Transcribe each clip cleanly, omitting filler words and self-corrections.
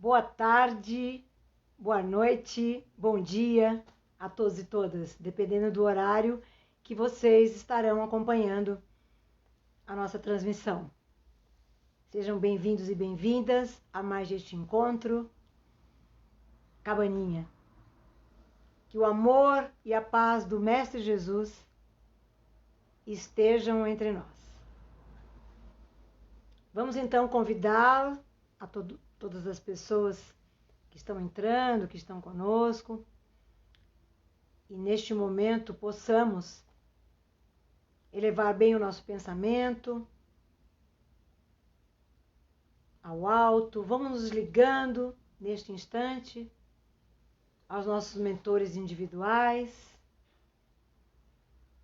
Boa tarde, boa noite, bom dia a todos e todas, dependendo do horário que vocês estarão acompanhando a nossa transmissão. Sejam bem-vindos e bem-vindas a mais este encontro, Cabaninha. Que o amor e a paz do Mestre Jesus estejam entre nós. Vamos então convidar a todas as pessoas que estão entrando, que estão conosco, e neste momento possamos elevar bem o nosso pensamento ao alto. Vamos nos ligando neste instante aos nossos mentores individuais.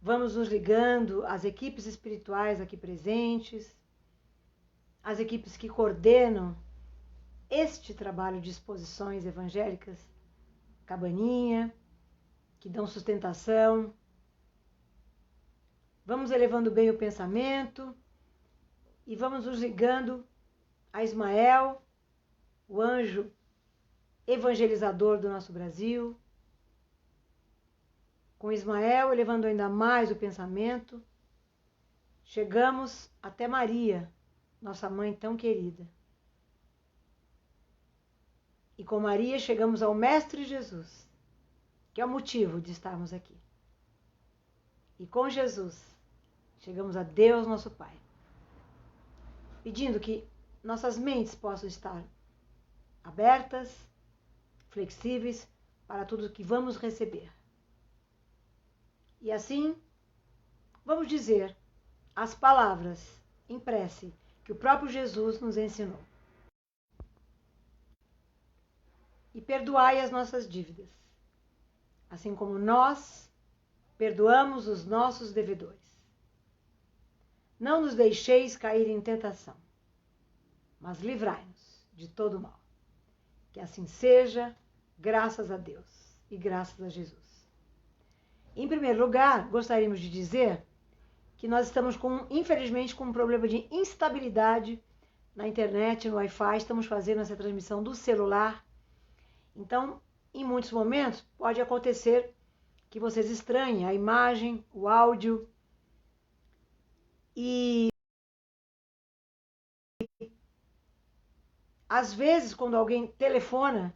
Vamos nos ligando às equipes espirituais aqui presentes, às equipes que coordenam este trabalho de exposições evangélicas Cabaninha, que dão sustentação. Vamos elevando bem o pensamento e vamos nos ligando a Ismael, o anjo evangelizador do nosso Brasil. Com Ismael, elevando ainda mais o pensamento, chegamos até Maria, nossa mãe tão querida. E com Maria chegamos ao Mestre Jesus, que é o motivo de estarmos aqui. E com Jesus chegamos a Deus, nosso Pai, pedindo que nossas mentes possam estar abertas, flexíveis para tudo que vamos receber. E assim, vamos dizer as palavras em prece que o próprio Jesus nos ensinou. E perdoai as nossas dívidas, assim como nós perdoamos os nossos devedores. Não nos deixeis cair em tentação, mas livrai-nos de todo mal. Que assim seja, graças a Deus e graças a Jesus. Em primeiro lugar, gostaríamos de dizer que nós estamos, infelizmente, com um problema de instabilidade na internet, no Wi-Fi. Estamos fazendo essa transmissão do celular. Então, em muitos momentos, pode acontecer que vocês estranhem a imagem, o áudio. E às vezes, quando alguém telefona,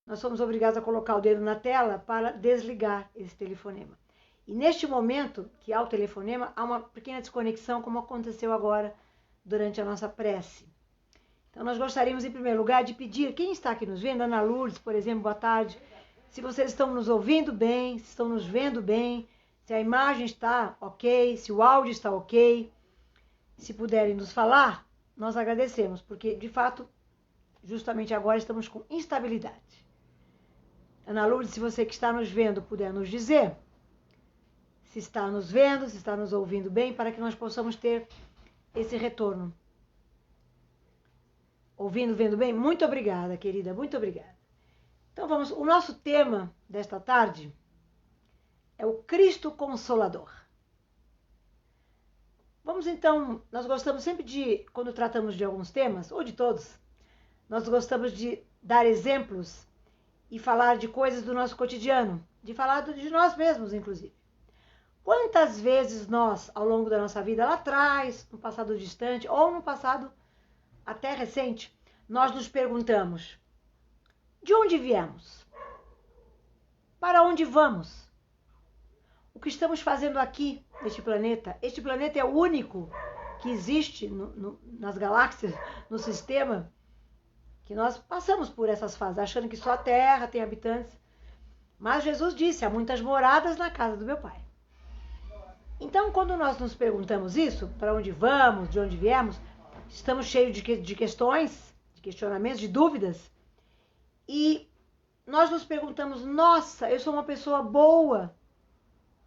nós somos obrigados a colocar o dedo na tela para desligar esse telefonema. E neste momento que há o telefonema, há uma pequena desconexão, como aconteceu agora durante a nossa prece. Então, nós gostaríamos, em primeiro lugar, de pedir, quem está aqui nos vendo, Ana Lourdes, por exemplo, boa tarde, se vocês estão nos ouvindo bem, se estão nos vendo bem, se a imagem está ok, se o áudio está ok, se puderem nos falar, nós agradecemos, porque, de fato, justamente agora estamos com instabilidade. Ana Lourdes, se você que está nos vendo puder nos dizer se está nos vendo, se está nos ouvindo bem, para que nós possamos ter esse retorno. Ouvindo, vendo bem? Muito obrigada, querida, muito obrigada. Então vamos, o nosso tema desta tarde é o Cristo Consolador. Vamos então, nós gostamos sempre de, quando tratamos de alguns temas, ou de todos, nós gostamos de dar exemplos e falar de coisas do nosso cotidiano, de falar de nós mesmos, inclusive. Quantas vezes nós, ao longo da nossa vida, lá atrás, no passado distante, ou no passado até recente, nós nos perguntamos: de onde viemos? Para onde vamos? O que estamos fazendo aqui, neste planeta? Este planeta é o único que existe nas galáxias, no sistema, que nós passamos por essas fases, achando que só a Terra tem habitantes. Mas Jesus disse, há muitas moradas na casa do meu Pai. Então, quando nós nos perguntamos isso, para onde vamos, de onde viemos, estamos cheios de questões, de questionamentos, de dúvidas, e nós nos perguntamos, nossa, eu sou uma pessoa boa,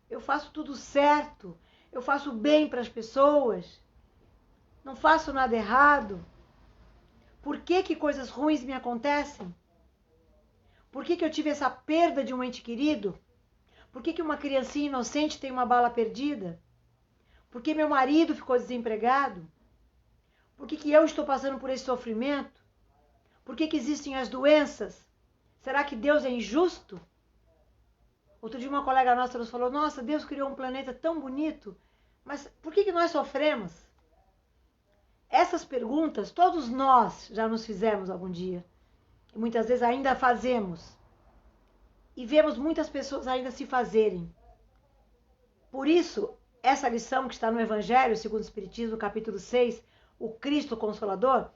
eu faço tudo certo, eu faço bem para as pessoas, não faço nada errado. Por que coisas ruins me acontecem? Por que eu tive essa perda de um ente querido? Por que uma criancinha inocente tem uma bala perdida? Por que meu marido ficou desempregado? Por que eu estou passando por esse sofrimento? Por que existem as doenças? Será que Deus é injusto? Outro dia uma colega nossa nos falou, nossa, Deus criou um planeta tão bonito, mas por que nós sofremos? Essas perguntas todos nós já nos fizemos algum dia. E muitas vezes ainda fazemos. E vemos muitas pessoas ainda se fazerem. Por isso, essa lição que está no Evangelho, segundo o Espiritismo, capítulo 6, o Cristo Consolador,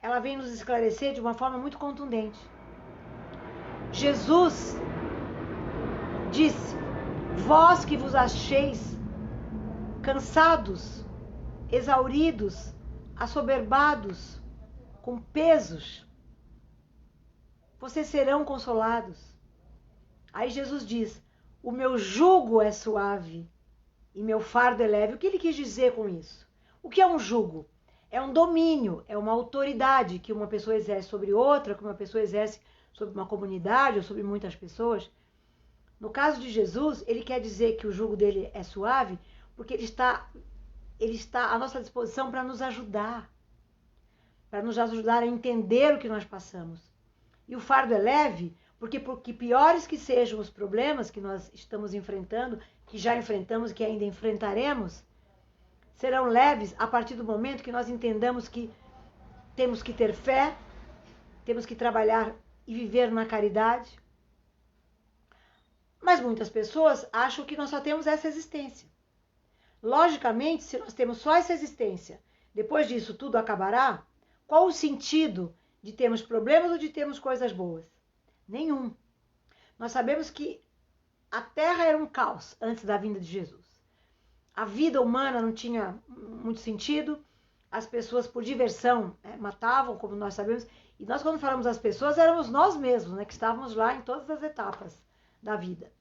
ela vem nos esclarecer de uma forma muito contundente. Jesus disse, vós que vos acheis cansados, exauridos, assoberbados, com pesos, vocês serão consolados. Aí Jesus diz, o meu jugo é suave e meu fardo é leve. O que ele quis dizer com isso? O que é um jugo? É um domínio, é uma autoridade que uma pessoa exerce sobre outra, que uma pessoa exerce sobre uma comunidade ou sobre muitas pessoas. No caso de Jesus, ele quer dizer que o jugo dele é suave, porque ele está à nossa disposição para nos ajudar a entender o que nós passamos. E o fardo é leve, porque piores que sejam os problemas que nós estamos enfrentando, que já enfrentamos e que ainda enfrentaremos, serão leves a partir do momento que nós entendamos que temos que ter fé, temos que trabalhar e viver na caridade. Mas muitas pessoas acham que nós só temos essa existência. Logicamente, se nós temos só essa existência, depois disso tudo acabará, qual o sentido de termos problemas ou de termos coisas boas? Nenhum. Nós sabemos que a Terra era um caos antes da vinda de Jesus. A vida humana não tinha muito sentido, as pessoas por diversão matavam, como nós sabemos, e nós quando falamos das pessoas éramos nós mesmos, que estávamos lá em todas as etapas da vida.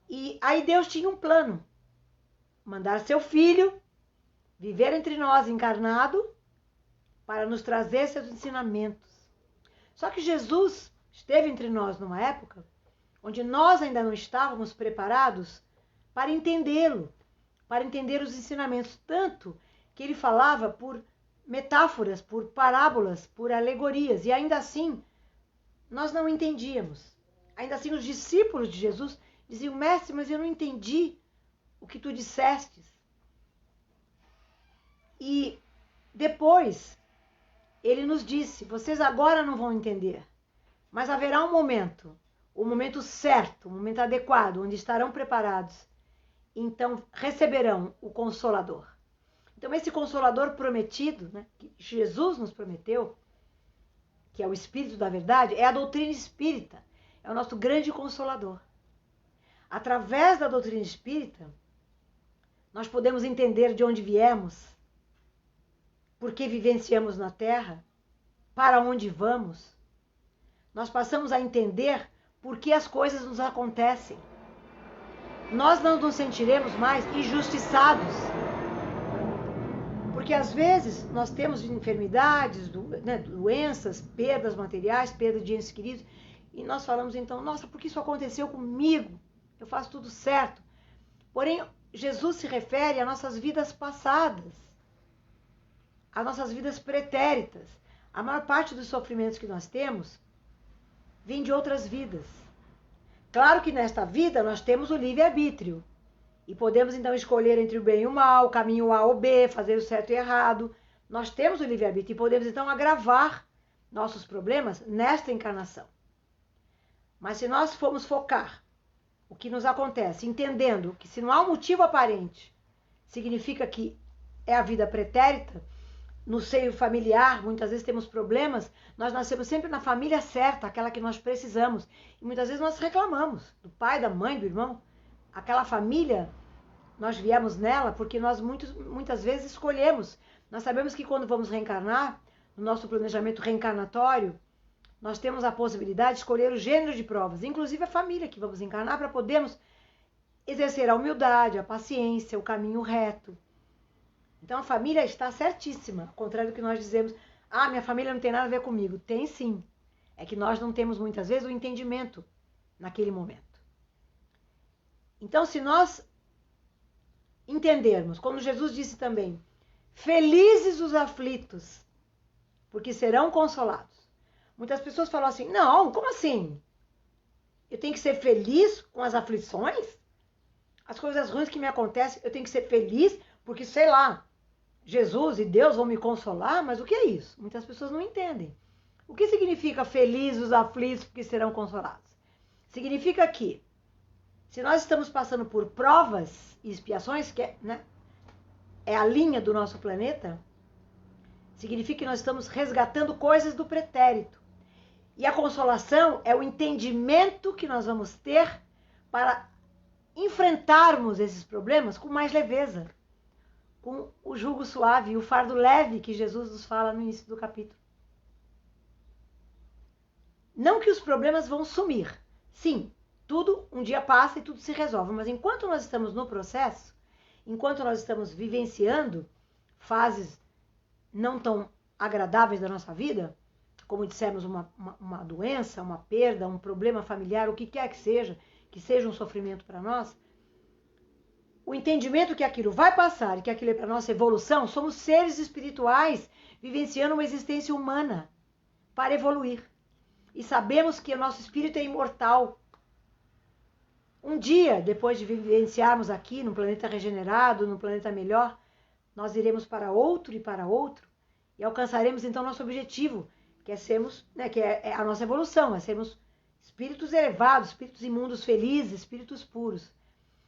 E aí Deus tinha um plano, mandar seu Filho viver entre nós encarnado para nos trazer seus ensinamentos. Só que Jesus esteve entre nós numa época onde nós ainda não estávamos preparados para entendê-lo, para entender os ensinamentos, tanto que ele falava por metáforas, por parábolas, por alegorias, e ainda assim nós não entendíamos. Ainda assim os discípulos de Jesus diziam, mestre, mas eu não entendi o que tu dissestes. E depois ele nos disse, vocês agora não vão entender, mas haverá um momento, o momento certo, o momento adequado, onde estarão preparados. Então receberão o Consolador. Então esse Consolador prometido, que Jesus nos prometeu, que é o Espírito da Verdade, é a doutrina espírita, é o nosso grande Consolador. Através da doutrina espírita, nós podemos entender de onde viemos, por que vivenciamos na Terra, para onde vamos. Nós passamos a entender por que as coisas nos acontecem. Nós não nos sentiremos mais injustiçados. Porque às vezes nós temos enfermidades, doenças, perdas materiais, perda de entes queridos, e nós falamos então, nossa, por que isso aconteceu comigo? Eu faço tudo certo. Porém, Jesus se refere às nossas vidas passadas, às nossas vidas pretéritas. A maior parte dos sofrimentos que nós temos vem de outras vidas. Claro que nesta vida nós temos o livre-arbítrio. E podemos então escolher entre o bem e o mal, o caminho A ou B, fazer o certo e errado. Nós temos o livre-arbítrio e podemos então agravar nossos problemas nesta encarnação. Mas se nós formos focar o que nos acontece, entendendo que se não há um motivo aparente, significa que é a vida pretérita, no seio familiar, muitas vezes temos problemas, nós nascemos sempre na família certa, aquela que nós precisamos. E muitas vezes nós reclamamos do pai, da mãe, do irmão. Aquela família, nós viemos nela porque nós muitas vezes escolhemos. Nós sabemos que quando vamos reencarnar, no nosso planejamento reencarnatório, nós temos a possibilidade de escolher o gênero de provas, inclusive a família que vamos encarnar, para podermos exercer a humildade, a paciência, o caminho reto. Então a família está certíssima, ao contrário do que nós dizemos, minha família não tem nada a ver comigo. Tem sim. É que nós não temos muitas vezes o entendimento naquele momento. Então se nós entendermos, como Jesus disse também, felizes os aflitos, porque serão consolados. Muitas pessoas falam assim, não, como assim? Eu tenho que ser feliz com as aflições? As coisas ruins que me acontecem, eu tenho que ser feliz porque, sei lá, Jesus e Deus vão me consolar, mas o que é isso? Muitas pessoas não entendem. O que significa feliz os aflitos porque serão consolados? Significa que, se nós estamos passando por provas e expiações, que é a linha do nosso planeta, significa que nós estamos resgatando coisas do pretérito. E a consolação é o entendimento que nós vamos ter para enfrentarmos esses problemas com mais leveza, com o jugo suave e o fardo leve que Jesus nos fala no início do capítulo. Não que os problemas vão sumir. Sim, tudo um dia passa e tudo se resolve, mas enquanto nós estamos no processo, enquanto nós estamos vivenciando fases não tão agradáveis da nossa vida, como dissemos, uma doença, uma perda, um problema familiar, o que quer que seja um sofrimento para nós, o entendimento que aquilo vai passar e que aquilo é para nossa evolução, somos seres espirituais vivenciando uma existência humana para evoluir. E sabemos que o nosso espírito é imortal. Um dia, depois de vivenciarmos aqui, num planeta regenerado, num planeta melhor, nós iremos para outro e alcançaremos então nosso objetivo, que é sermos, que é a nossa evolução, é sermos espíritos elevados, espíritos imundos felizes, espíritos puros.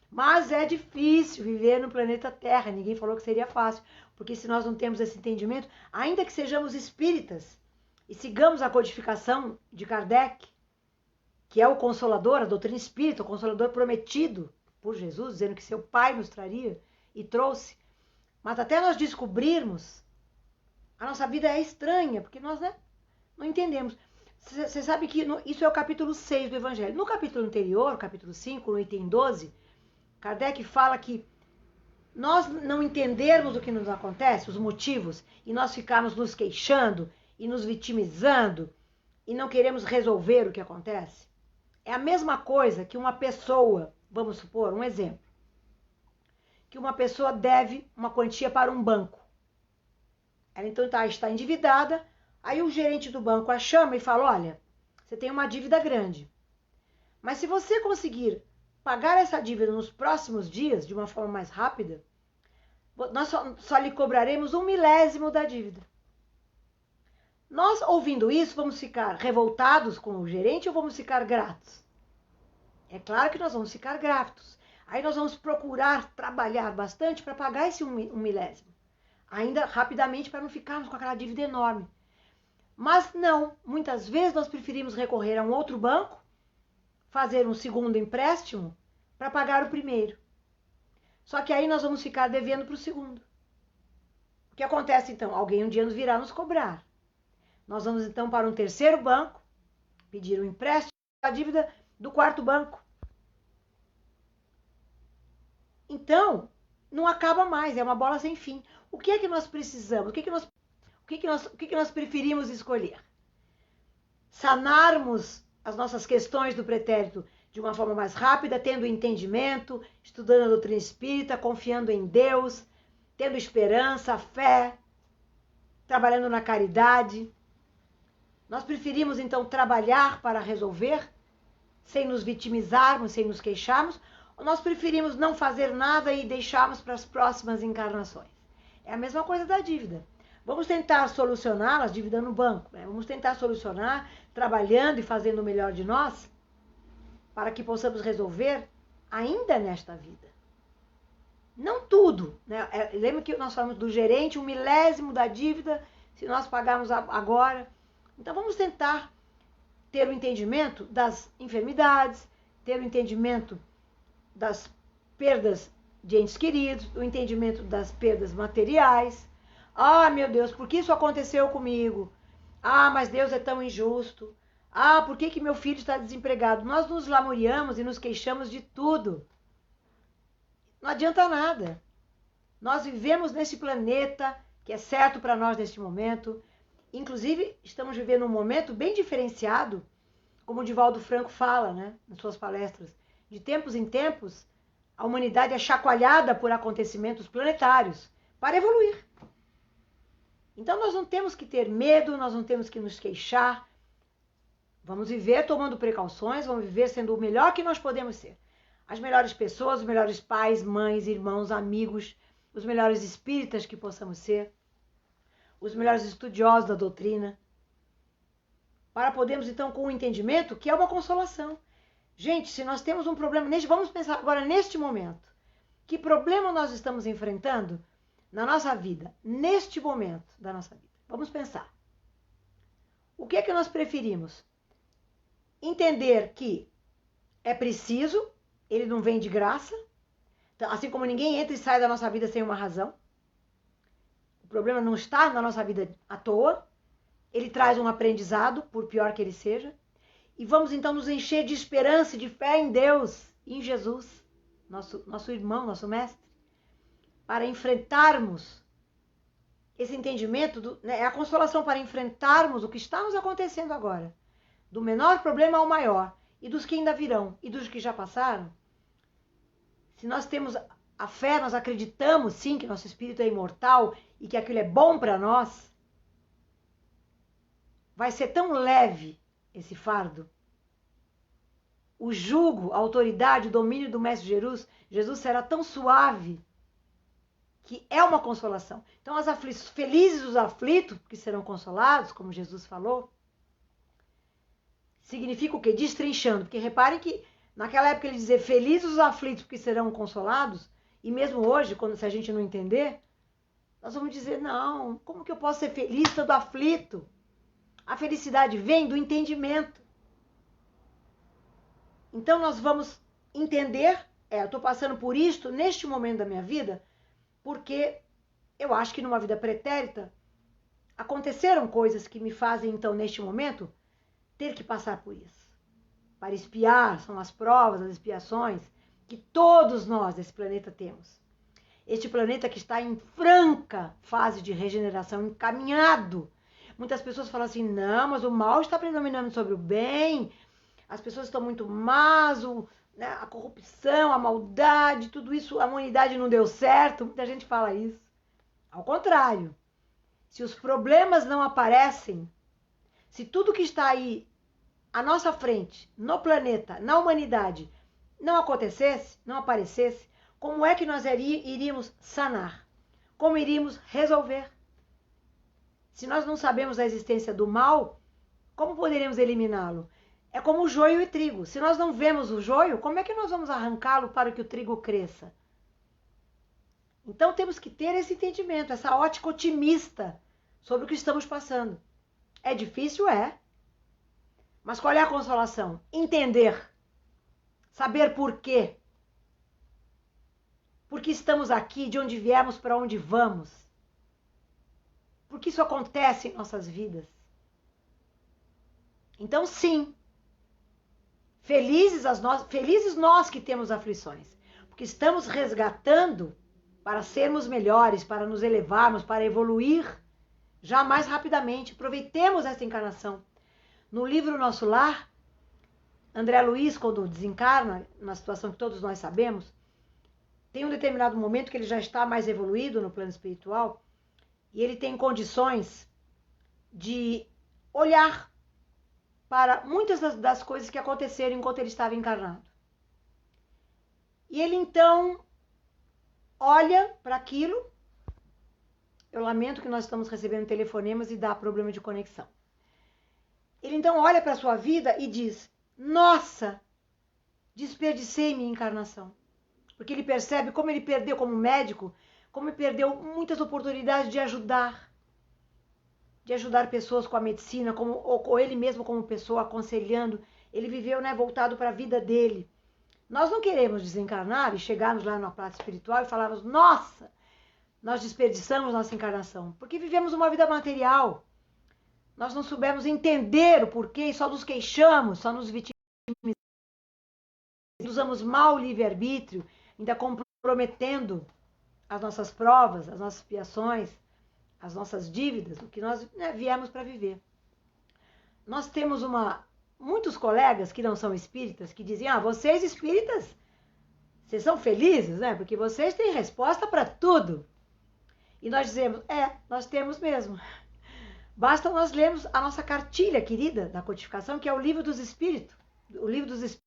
Mas é difícil viver no planeta Terra, ninguém falou que seria fácil, porque se nós não temos esse entendimento, ainda que sejamos espíritas e sigamos a codificação de Kardec, que é o Consolador, a doutrina espírita, o Consolador prometido por Jesus, dizendo que seu Pai nos traria e trouxe, mas até nós descobrirmos, a nossa vida é estranha, porque nós não entendemos. Você sabe que isso é o capítulo 6 do Evangelho. No capítulo anterior, capítulo 5, no item 12, Kardec fala que nós não entendermos o que nos acontece, os motivos, e nós ficarmos nos queixando e nos vitimizando e não queremos resolver o que acontece, é a mesma coisa que uma pessoa, vamos supor, um exemplo, que uma pessoa deve uma quantia para um banco. Ela então está endividada, aí o gerente do banco a chama e fala, olha, você tem uma dívida grande, mas se você conseguir pagar essa dívida nos próximos dias, de uma forma mais rápida, nós só lhe cobraremos 1/1000 da dívida. Nós, ouvindo isso, vamos ficar revoltados com o gerente ou vamos ficar gratos? É claro que nós vamos ficar gratos. Aí nós vamos procurar trabalhar bastante para pagar esse 1/1000. Ainda rapidamente, para não ficarmos com aquela dívida enorme. Mas não, muitas vezes nós preferimos recorrer a um outro banco, fazer um segundo empréstimo para pagar o primeiro. Só que aí nós vamos ficar devendo para o segundo. O que acontece então? Alguém um dia nos virá nos cobrar. Nós vamos então para um terceiro banco, pedir um empréstimo da dívida do quarto banco. Então, não acaba mais, é uma bola sem fim. O que é que nós precisamos? O que que nós preferimos escolher? Sanarmos as nossas questões do pretérito de uma forma mais rápida, tendo entendimento, estudando a doutrina espírita, confiando em Deus, tendo esperança, fé, trabalhando na caridade. Nós preferimos, então, trabalhar para resolver, sem nos vitimizarmos, sem nos queixarmos, ou nós preferimos não fazer nada e deixarmos para as próximas encarnações? É a mesma coisa da dívida. Vamos tentar solucionar a dívida no banco, né? Vamos tentar solucionar trabalhando e fazendo o melhor de nós, para que possamos resolver ainda nesta vida. Não tudo, né? Lembra que nós falamos do gerente, 1/1000 da dívida, se nós pagarmos agora. Então vamos tentar ter o entendimento das enfermidades, ter o entendimento das perdas de entes queridos, o entendimento das perdas materiais. Ah, meu Deus, por que isso aconteceu comigo? Ah, mas Deus é tão injusto. Ah, por que meu filho está desempregado? Nós nos lamuriamos e nos queixamos de tudo. Não adianta nada. Nós vivemos nesse planeta que é certo para nós neste momento. Inclusive, estamos vivendo um momento bem diferenciado, como o Divaldo Franco fala, né, nas suas palestras. De tempos em tempos, a humanidade é chacoalhada por acontecimentos planetários para evoluir. Então, nós não temos que ter medo, nós não temos que nos queixar. Vamos viver tomando precauções, vamos viver sendo o melhor que nós podemos ser. As melhores pessoas, os melhores pais, mães, irmãos, amigos, os melhores espíritas que possamos ser, os melhores estudiosos da doutrina, para podermos, então, com o entendimento, que é uma consolação. Gente, se nós temos um problema, vamos pensar agora neste momento. Que problema nós estamos enfrentando na nossa vida, neste momento da nossa vida? Vamos pensar. O que é que nós preferimos? Entender que é preciso, ele não vem de graça, então, assim como ninguém entra e sai da nossa vida sem uma razão. O problema não está na nossa vida à toa, ele traz um aprendizado, por pior que ele seja, e vamos então nos encher de esperança e de fé em Deus, em Jesus, nosso irmão, nosso mestre, para enfrentarmos esse entendimento, é a consolação para enfrentarmos o que está nos acontecendo agora, do menor problema ao maior, e dos que ainda virão, e dos que já passaram. Se nós temos a fé, nós acreditamos sim que nosso espírito é imortal e que aquilo é bom para nós, vai ser tão leve esse fardo. O jugo, a autoridade, o domínio do Mestre Jesus será tão suave que é uma consolação. Então, felizes os aflitos, que serão consolados, como Jesus falou, significa o quê? Destrinchando. Porque reparem que naquela época ele dizia felizes os aflitos, que serão consolados, e mesmo hoje, se a gente não entender, nós vamos dizer, não, como que eu posso ser feliz estando aflito? A felicidade vem do entendimento. Então nós vamos entender, eu estou passando por isto neste momento da minha vida, porque eu acho que numa vida pretérita aconteceram coisas que me fazem então neste momento ter que passar por isso. Para expiar, são as provas, as expiações que todos nós desse planeta temos. Este planeta que está em franca fase de regeneração, encaminhado. Muitas pessoas falam assim, não, mas o mal está predominando sobre o bem, as pessoas estão muito más, a corrupção, a maldade, tudo isso, a humanidade não deu certo. Muita gente fala isso. Ao contrário, se os problemas não aparecem, se tudo que está aí à nossa frente, no planeta, na humanidade, não acontecesse, não aparecesse, como é que nós iríamos sanar? Como iríamos resolver? Se nós não sabemos a existência do mal, como poderíamos eliminá-lo? É como o joio e trigo. Se nós não vemos o joio, como é que nós vamos arrancá-lo para que o trigo cresça? Então temos que ter esse entendimento, essa ótica otimista sobre o que estamos passando. É difícil? É. Mas qual é a consolação? Entender. Saber por quê. Por que estamos aqui, de onde viemos, para onde vamos. Porque isso acontece em nossas vidas. Então, sim, felizes nós que temos aflições, porque estamos resgatando para sermos melhores, para nos elevarmos, para evoluir já mais rapidamente. Aproveitemos esta encarnação. No livro Nosso Lar, André Luiz, quando desencarna, na situação que todos nós sabemos, tem um determinado momento que ele já está mais evoluído no plano espiritual, e ele tem condições de olhar para muitas das coisas que aconteceram enquanto ele estava encarnado. E ele então olha para aquilo. Eu lamento que nós estamos recebendo telefonemas e dá problema de conexão. Ele então olha para a sua vida e diz, nossa, desperdicei minha encarnação. Porque ele percebe como ele perdeu como médico, como ele perdeu muitas oportunidades de ajudar pessoas com a medicina, ou ele mesmo como pessoa, aconselhando. Ele viveu, voltado para a vida dele. Nós não queremos desencarnar e chegarmos lá na parte espiritual e falarmos, nossa, nós desperdiçamos nossa encarnação, porque vivemos uma vida material. Nós não soubemos entender o porquê e só nos queixamos, só nos vitimizamos, usamos mal o livre-arbítrio, ainda comprometendo as nossas provas, as nossas expiações, as nossas dívidas, o que nós viemos para viver. Nós temos muitos colegas que não são espíritas, que dizem, vocês espíritas, vocês são felizes, porque vocês têm resposta para tudo. E nós dizemos, nós temos mesmo. Basta nós lermos a nossa cartilha querida da codificação, que é o Livro dos Espíritos. O Livro dos Espíritos.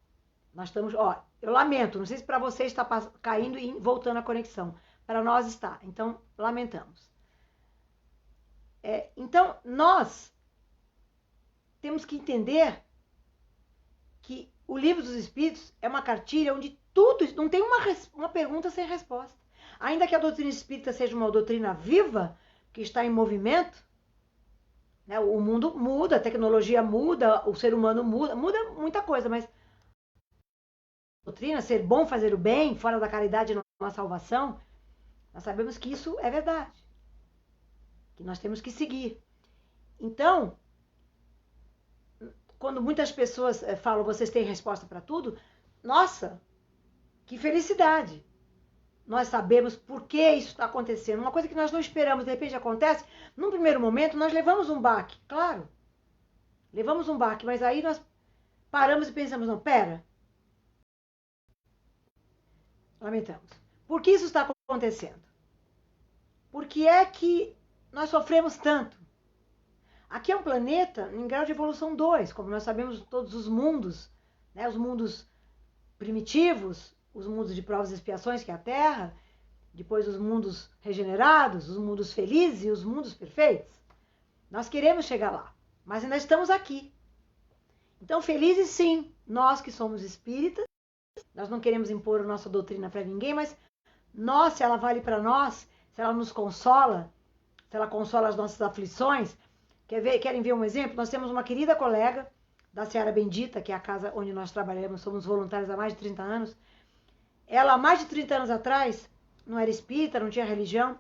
Nós estamos, eu lamento, não sei se para você está caindo e voltando a conexão. Para nós está, então lamentamos. Então, nós temos que entender que o Livro dos Espíritos é uma cartilha onde tudo, não tem uma pergunta sem resposta. Ainda que a doutrina espírita seja uma doutrina viva, que está em movimento, né? O mundo muda, a tecnologia muda, o ser humano muda muita coisa, mas a doutrina, ser bom, fazer o bem, fora da caridade não há salvação, nós sabemos que isso é verdade, que nós temos que seguir. Então, quando muitas pessoas falam, vocês têm resposta para tudo, nossa, que felicidade! Nós sabemos por que isso está acontecendo. Uma coisa que nós não esperamos, de repente acontece. Num primeiro momento, nós levamos um baque, claro. Levamos um baque, mas aí nós paramos e pensamos, não, pera. Lamentamos. Por que isso está acontecendo? Por que é que nós sofremos tanto? Aqui é um planeta em grau de evolução 2, como nós sabemos, todos os mundos, né? Os mundos primitivos, os mundos de provas e expiações, que é a Terra, depois os mundos regenerados, os mundos felizes e os mundos perfeitos. Nós queremos chegar lá, mas ainda estamos aqui. Então, felizes sim, nós que somos espíritas, nós não queremos impor a nossa doutrina para ninguém, mas nós, se ela vale para nós, se ela nos consola, se ela consola as nossas aflições. Querem ver um exemplo? Nós temos uma querida colega da Seara Bendita, que é a casa onde nós trabalhamos, somos voluntários há mais de 30 anos. Ela, há mais de 30 anos atrás, não era espírita, não tinha religião,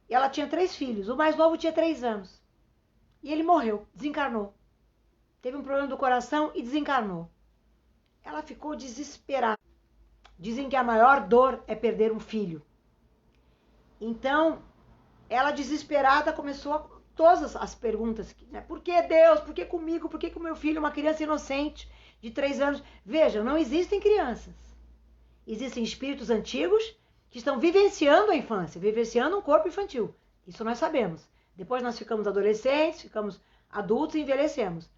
e ela tinha 3 filhos. O mais novo tinha 3 anos. E ele morreu, desencarnou. Teve um problema do coração e desencarnou. Ela ficou desesperada. Dizem que a maior dor é perder um filho. Então, ela desesperada começou todas as perguntas, né? Por que Deus? Por que comigo? Por que com meu filho? Uma criança inocente de 3 anos. Veja, não existem crianças. Existem espíritos antigos que estão vivenciando a infância, vivenciando um corpo infantil. Isso nós sabemos. Depois nós ficamos adolescentes, ficamos adultos e envelhecemos.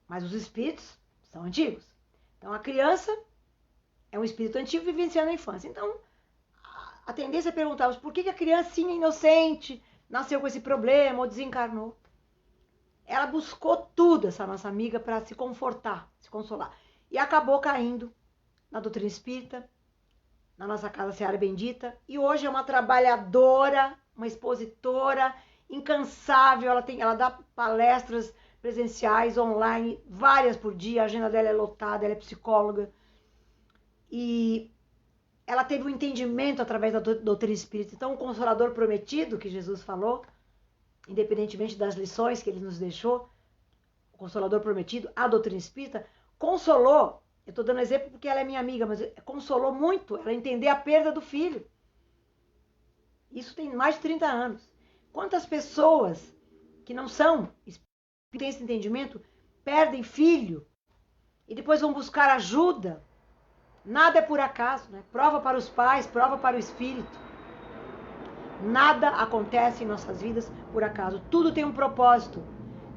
Mas os espíritos são antigos. Então a criança é um espírito antigo vivenciando a infância. Então a tendência é perguntar, por que a criancinha inocente nasceu com esse problema ou desencarnou? Ela buscou tudo, essa nossa amiga, para se confortar, se consolar. E acabou caindo na doutrina espírita, na nossa casa Seara Bendita, e hoje é uma trabalhadora, uma expositora incansável. Ela dá palestras presenciais, online, várias por dia, a agenda dela é lotada, ela é psicóloga, e ela teve um entendimento através da doutrina espírita. Então, o Consolador prometido, que Jesus falou, independentemente das lições que ele nos deixou, o Consolador prometido, a doutrina espírita, consolou. Eu estou dando exemplo porque ela é minha amiga, mas consolou muito ela entender a perda do filho. Isso tem mais de 30 anos. Quantas pessoas que não são, que têm esse entendimento, perdem filho e depois vão buscar ajuda? Nada é por acaso, né? Prova para os pais, prova para o espírito. Nada acontece em nossas vidas por acaso. Tudo tem um propósito.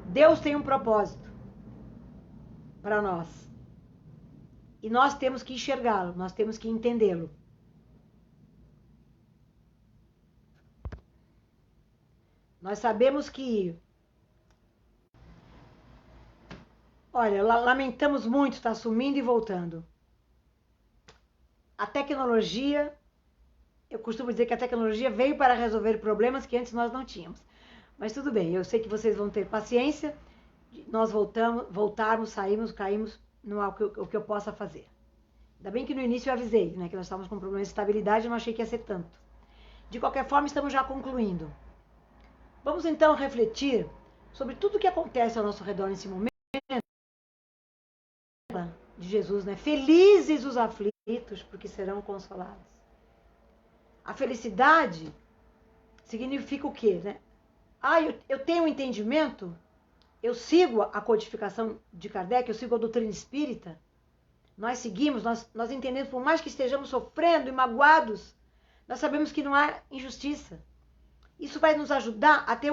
Deus tem um propósito para nós. E nós temos que enxergá-lo, nós temos que entendê-lo. Nós sabemos que... Olha, lamentamos muito, está sumindo e voltando. A tecnologia... Eu costumo dizer que a tecnologia veio para resolver problemas que antes nós não tínhamos. Mas tudo bem, eu sei que vocês vão ter paciência. Nós voltarmos, saímos, caímos, não há o que eu possa fazer. Ainda bem que no início eu avisei, né, que nós estávamos com problemas de estabilidade, eu não achei que ia ser tanto. De qualquer forma, estamos já concluindo. Vamos então refletir sobre tudo o que acontece ao nosso redor nesse momento de Jesus, né? Felizes os aflitos, porque serão consolados. A felicidade significa o quê, né? Eu tenho um entendimento, eu sigo a codificação de Kardec, eu sigo a doutrina espírita, nós seguimos, nós entendemos, por mais que estejamos sofrendo e magoados, nós sabemos que não há injustiça. Isso vai nos ajudar a ter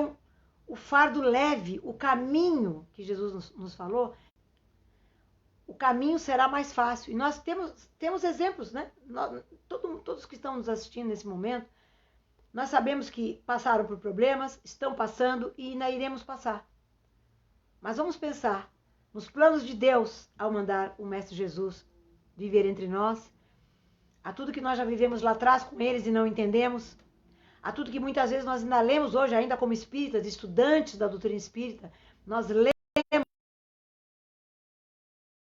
o fardo leve, o caminho que Jesus nos falou, o caminho será mais fácil. E nós temos exemplos, né? Todos que estão nos assistindo nesse momento, nós sabemos que passaram por problemas, estão passando e ainda iremos passar. Mas vamos pensar nos planos de Deus ao mandar o Mestre Jesus viver entre nós, a tudo que nós já vivemos lá atrás com eles e não entendemos, a tudo que muitas vezes nós ainda lemos hoje, ainda como espíritas, estudantes da doutrina espírita, nós lemos.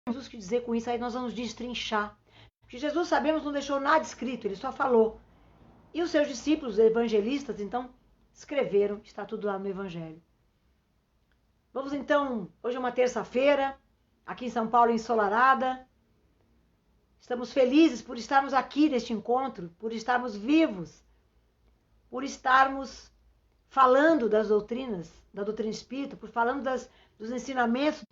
Jesus que dizer com isso, aí nós vamos destrinchar. Porque Jesus, sabemos, não deixou nada escrito, ele só falou. E os seus discípulos, evangelistas, então, escreveram, está tudo lá no Evangelho. Vamos então, hoje é uma terça-feira, aqui em São Paulo, ensolarada. Estamos felizes por estarmos aqui neste encontro, por estarmos vivos, por estarmos falando das doutrinas, da doutrina espírita, por falando dos ensinamentos.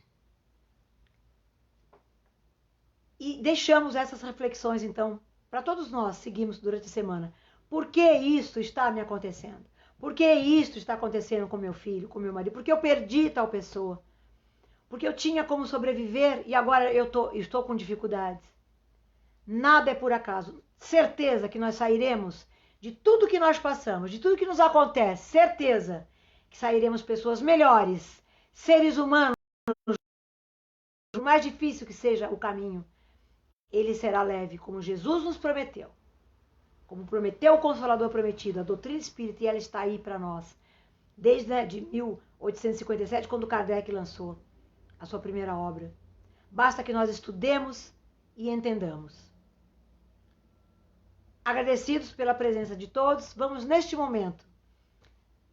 E deixamos essas reflexões, então, para todos nós seguirmos durante a semana. Por que isso está me acontecendo? Por que isso está acontecendo com meu filho, com meu marido? Por que eu perdi tal pessoa? Porque eu tinha como sobreviver e agora eu estou com dificuldades. Nada é por acaso. Certeza que nós sairemos de tudo que nós passamos, de tudo que nos acontece. Certeza que sairemos pessoas melhores, seres humanos. Por mais difícil que seja o caminho, ele será leve, como Jesus nos prometeu. Como prometeu o Consolador prometido, a doutrina espírita, e ela está aí para nós. Desde de 1857, quando Kardec lançou a sua primeira obra. Basta que nós estudemos e entendamos. Agradecidos pela presença de todos, vamos neste momento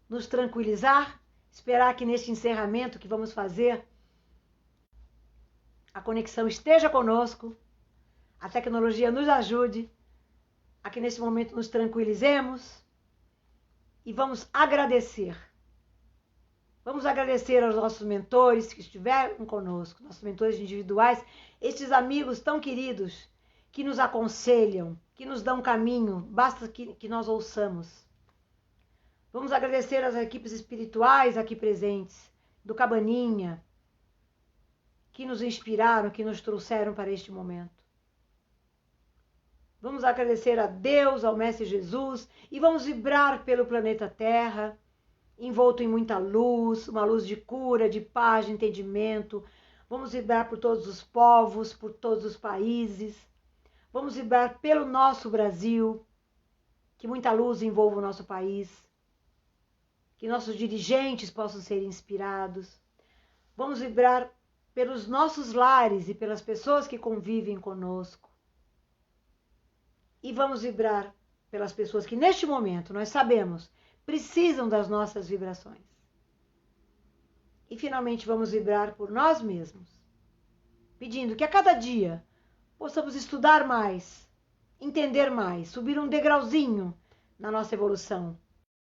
nos tranquilizar, esperar que neste encerramento que vamos fazer, a conexão esteja conosco, a tecnologia nos ajude, a que nesse momento nos tranquilizemos e vamos agradecer. Vamos agradecer aos nossos mentores que estiveram conosco, nossos mentores individuais, estes amigos tão queridos que nos aconselham, que nos dão caminho, basta que nós ouçamos. Vamos agradecer às equipes espirituais aqui presentes, do Cabaninha, que nos inspiraram, que nos trouxeram para este momento. Vamos agradecer a Deus, ao Mestre Jesus, e vamos vibrar pelo planeta Terra, envolto em muita luz, uma luz de cura, de paz, de entendimento. Vamos vibrar por todos os povos, por todos os países. Vamos vibrar pelo nosso Brasil, que muita luz envolva o nosso país, que nossos dirigentes possam ser inspirados. Vamos vibrar pelos nossos lares e pelas pessoas que convivem conosco. E vamos vibrar pelas pessoas que neste momento nós sabemos precisam das nossas vibrações. E finalmente vamos vibrar por nós mesmos, pedindo que a cada dia possamos estudar mais, entender mais, subir um degrauzinho na nossa evolução,